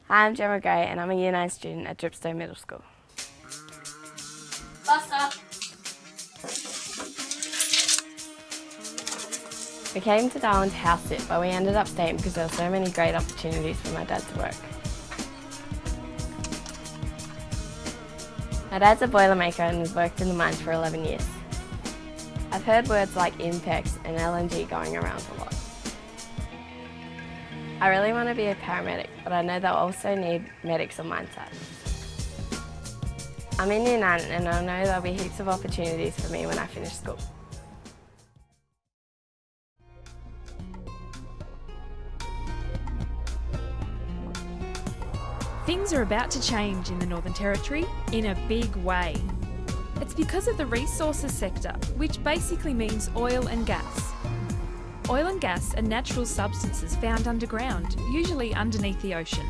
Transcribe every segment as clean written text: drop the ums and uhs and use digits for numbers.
Hi, I'm Gemma Gray and I'm a Year 9 student at Dripstone Middle School. Buster. We came to Darwin to house sit, but we ended up staying because there were so many great opportunities for my dad to work. My dad's a boilermaker and has worked in the mines for 11 years. I've heard words like IMPEX and LNG going around a lot. I really want to be a paramedic, but I know they'll also need medics on mine sites. I'm in Year 9 and I know there'll be heaps of opportunities for me when I finish school. Things are about to change in the Northern Territory in a big way. It's because of the resources sector, which basically means oil and gas. Oil and gas are natural substances found underground, usually underneath the ocean.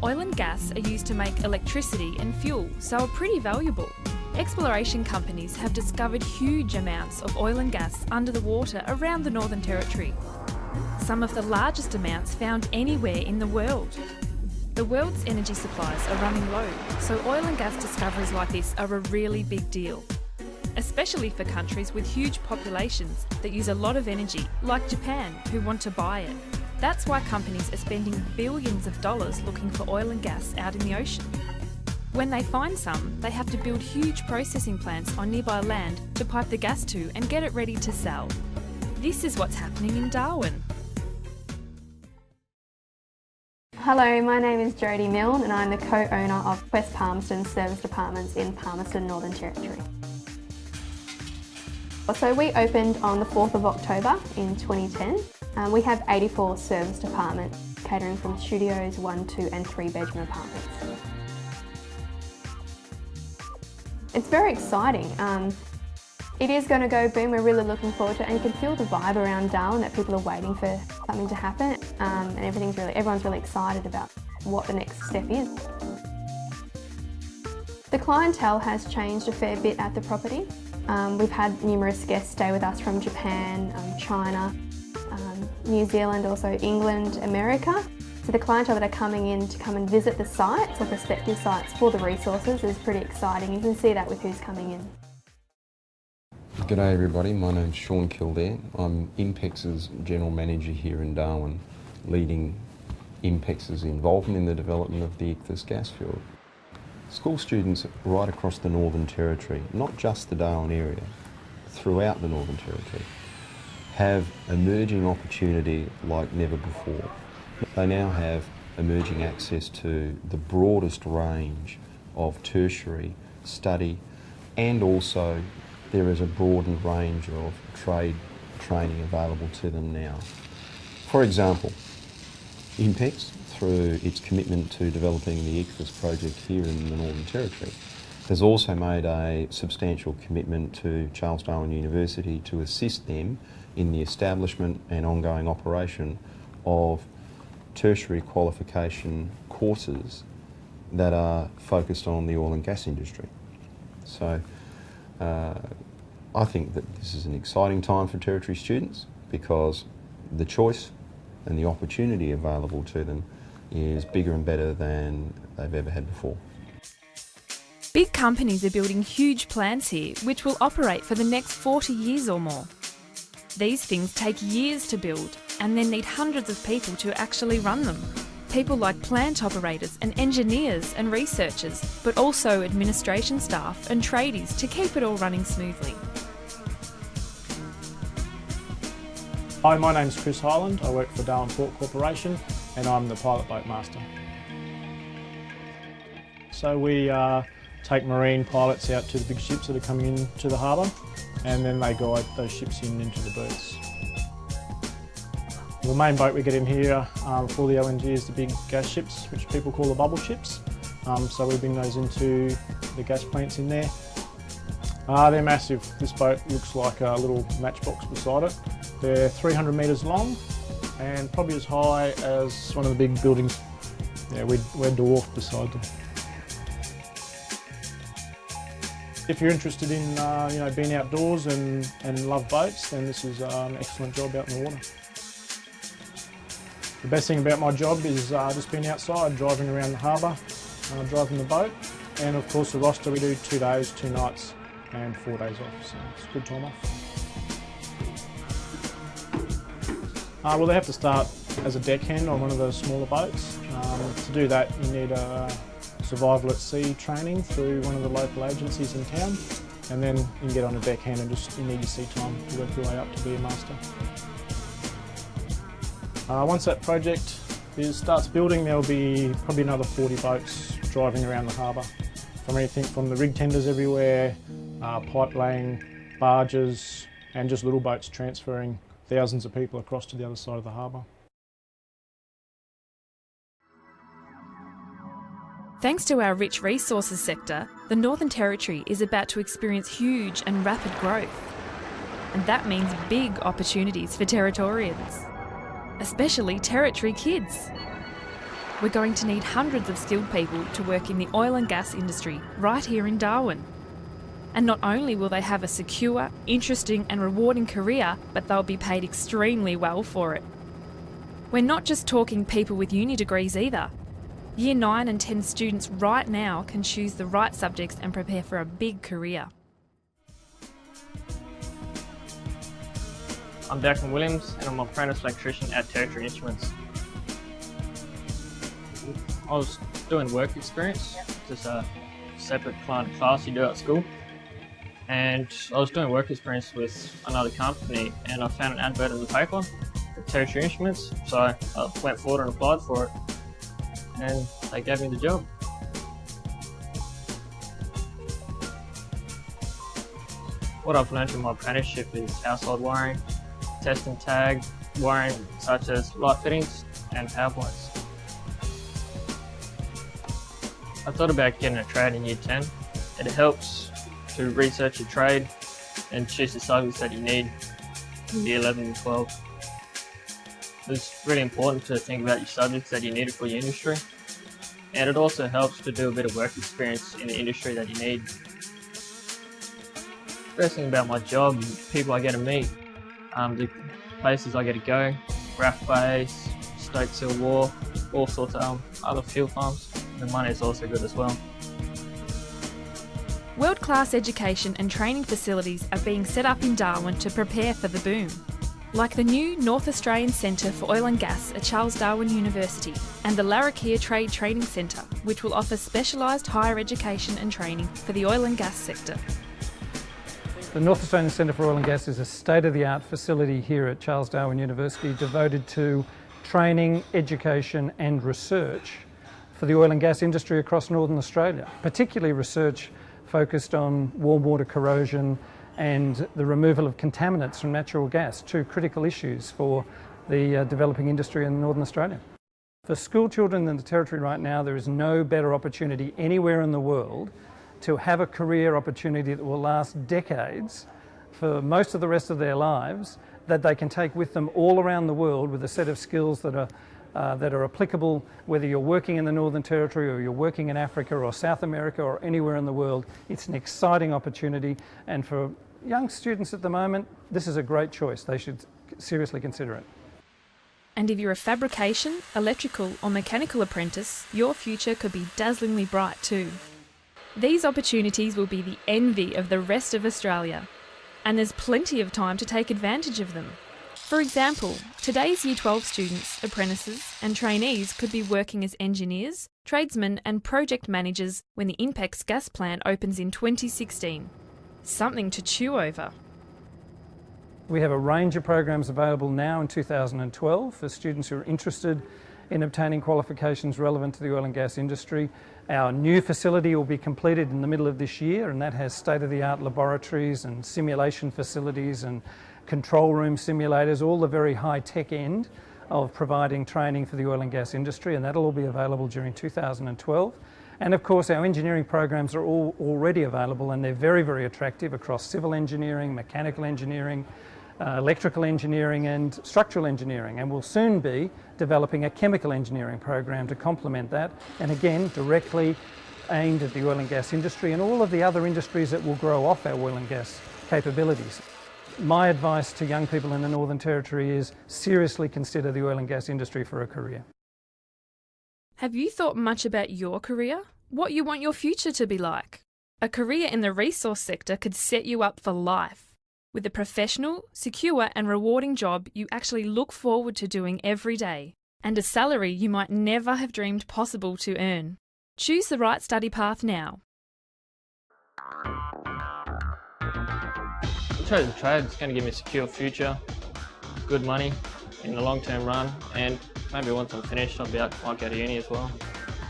Oil and gas are used to make electricity and fuel, so are pretty valuable. Exploration companies have discovered huge amounts of oil and gas under the water around the Northern Territory. Some of the largest amounts found anywhere in the world. The world's energy supplies are running low, so oil and gas discoveries like this are a really big deal. Especially for countries with huge populations that use a lot of energy, like Japan, who want to buy it. That's why companies are spending billions of dollars looking for oil and gas out in the ocean. When they find some, they have to build huge processing plants on nearby land to pipe the gas to and get it ready to sell. This is what's happening in Darwin. Hello, my name is Jodie Milne and I'm the co-owner of West Palmerston Service Departments in Palmerston, Northern Territory. So we opened on the 4th of October in 2010. We have 84 service departments catering from studios, 1, 2 and 3 bedroom apartments. It's very exciting. It is going to go boom, we're really looking forward to it, and you can feel the vibe around Darwin that people are waiting for something to happen, and everyone's really excited about what the next step is. The clientele has changed a fair bit at the property. We've had numerous guests stay with us from Japan, China, New Zealand, also England, America. So the clientele that are coming in to come and visit the sites or prospective sites for the resources is pretty exciting. You can see that with who's coming in. G'day everybody, my name's Sean Kildare. I'm IMPEX's General Manager here in Darwin, leading IMPEX's involvement in the development of the Ichthys gas field. School students right across the Northern Territory, not just the Darwin area, throughout the Northern Territory, have emerging opportunity like never before. They now have emerging access to the broadest range of tertiary study, and also there is a broadened range of trade training available to them now. For example, IMPEX, through its commitment to developing the Ichthys project here in the Northern Territory, has also made a substantial commitment to Charles Darwin University to assist them in the establishment and ongoing operation of tertiary qualification courses that are focused on the oil and gas industry. So I think that this is an exciting time for Territory students because the choice and the opportunity available to them is bigger and better than they've ever had before. Big companies are building huge plants here, which will operate for the next 40 years or more. These things take years to build and then need hundreds of people to actually run them. People like plant operators and engineers and researchers, but also administration staff and tradies to keep it all running smoothly. Hi, my name's Chris Hyland. I work for Darwin Port Corporation and I'm the pilot boat master. So we take marine pilots out to the big ships that are coming into the harbour, and then they guide those ships into the berths. The main boat we get in here for the LNG is the big gas ships, which people call the bubble ships. So we bring those into the gas plants in there. They're massive. This boat looks like a little matchbox beside it. They're 300 metres long and probably as high as one of the big buildings. Yeah, we're dwarfed beside them. If you're interested in being outdoors and love boats, then this is an excellent job out in the water. The best thing about my job is just being outside, driving around the harbour, driving the boat, and of course the roster we do 2 days, 2 nights and 4 days off, so it's a good time off. Well, they have to start as a deckhand on one of those smaller boats. To do that you need a survival at sea training through one of the local agencies in town, and then you can get on a deckhand and you need your sea time to work your way up to be a master. Once that project starts building, there'll be probably another 40 boats driving around the harbour, from anything from the rig tenders everywhere, pipe laying, barges, and just little boats transferring thousands of people across to the other side of the harbour. Thanks to our rich resources sector, the Northern Territory is about to experience huge and rapid growth. And that means big opportunities for Territorians, especially Territory kids. We're going to need hundreds of skilled people to work in the oil and gas industry right here in Darwin. And not only will they have a secure, interesting and rewarding career, but they'll be paid extremely well for it. We're not just talking people with uni degrees either. Year 9 and 10 students right now can choose the right subjects and prepare for a big career. I'm Declan Williams and I'm an apprentice electrician at Territory Instruments. I was doing work experience, just a separate client class you do at school. And I was doing work experience with another company and I found an advert in the paper for Territory Instruments, so I went forward and applied for it. And they gave me the job. What I've learned in my apprenticeship is household wiring, test and tag, wiring such as light fittings and power points. I thought about getting a trade in Year 10. It helps to research your trade and choose the subjects that you need in Year 11 and 12. It's really important to think about your subjects that you need for your industry, and it also helps to do a bit of work experience in the industry that you need. Best thing about my job, people I get to meet, the places I get to go, Raft Base, Stokesill Wharf, all sorts of other fuel farms. The money is also good as well. World-class education and training facilities are being set up in Darwin to prepare for the boom, like the new North Australian Centre for Oil and Gas at Charles Darwin University and the Larrakia Trade Training Centre, which will offer specialised higher education and training for the oil and gas sector. The North Australian Centre for Oil and Gas is a state-of-the-art facility here at Charles Darwin University devoted to training, education and research for the oil and gas industry across Northern Australia, particularly research focused on warm water corrosion and the removal of contaminants from natural gas, two critical issues for the developing industry in Northern Australia. For school children in the Territory right now, there is no better opportunity anywhere in the world to have a career opportunity that will last decades for most of the rest of their lives, that they can take with them all around the world with a set of skills that are applicable whether you're working in the Northern Territory or you're working in Africa or South America or anywhere in the world. It's an exciting opportunity, and for young students at the moment, this is a great choice. They should seriously consider it. And if you're a fabrication, electrical or mechanical apprentice, your future could be dazzlingly bright too. These opportunities will be the envy of the rest of Australia, and there's plenty of time to take advantage of them. For example, today's Year 12 students, apprentices and trainees could be working as engineers, tradesmen and project managers when the INPEX gas plant opens in 2016. Something to chew over. We have a range of programs available now in 2012 for students who are interested in obtaining qualifications relevant to the oil and gas industry. Our new facility will be completed in the middle of this year, and that has state-of-the-art laboratories and simulation facilities and control room simulators, all the very high-tech end of providing training for the oil and gas industry, and that'll all be available during 2012. And of course our engineering programs are all already available, and they're very, very attractive across civil engineering, mechanical engineering, electrical engineering and structural engineering, and we'll soon be developing a chemical engineering program to complement that, and again directly aimed at the oil and gas industry and all of the other industries that will grow off our oil and gas capabilities. My advice to young people in the Northern Territory is seriously consider the oil and gas industry for a career. Have you thought much about your career? What you want your future to be like? A career in the resource sector could set you up for life. With a professional, secure and rewarding job you actually look forward to doing every day, and a salary you might never have dreamed possible to earn. Choose the right study path now. I chose a trade. It's going to give me a secure future, good money in the long-term run, and maybe once I'm finished might go to uni as well.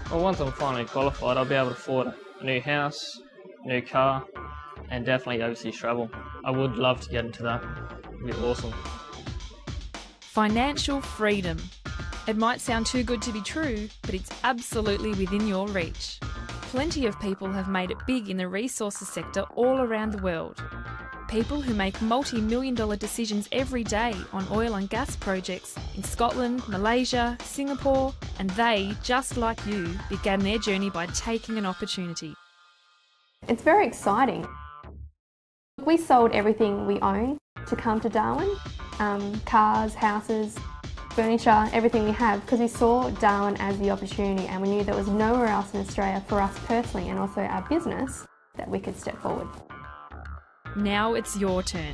Well, once I'm finally qualified, I'll be able to afford a new house, new car, and definitely overseas travel. I would love to get into that. It'd be awesome. Financial freedom. It might sound too good to be true, but it's absolutely within your reach. Plenty of people have made it big in the resources sector all around the world. People who make multi-million-dollar decisions every day on oil and gas projects in Scotland, Malaysia, Singapore, and they, just like you, began their journey by taking an opportunity. It's very exciting. We sold everything we own to come to Darwin, cars, houses, furniture, everything we have, because we saw Darwin as the opportunity and we knew there was nowhere else in Australia for us personally and also our business that we could step forward. Now it's your turn.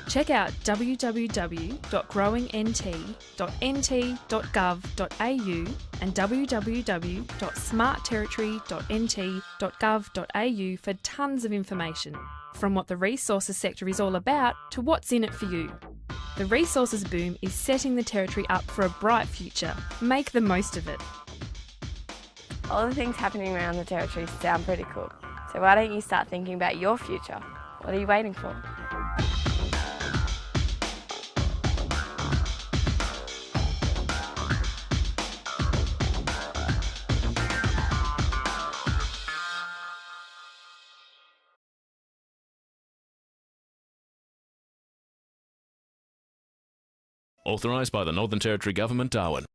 Check out www.growingnt.nt.gov.au and www.smartterritory.nt.gov.au for tons of information, from what the resources sector is all about to what's in it for you. The resources boom is setting the Territory up for a bright future. Make the most of it. All the things happening around the Territory sound pretty cool. So why don't you start thinking about your future? What are you waiting for? Authorised by the Northern Territory Government, Darwin.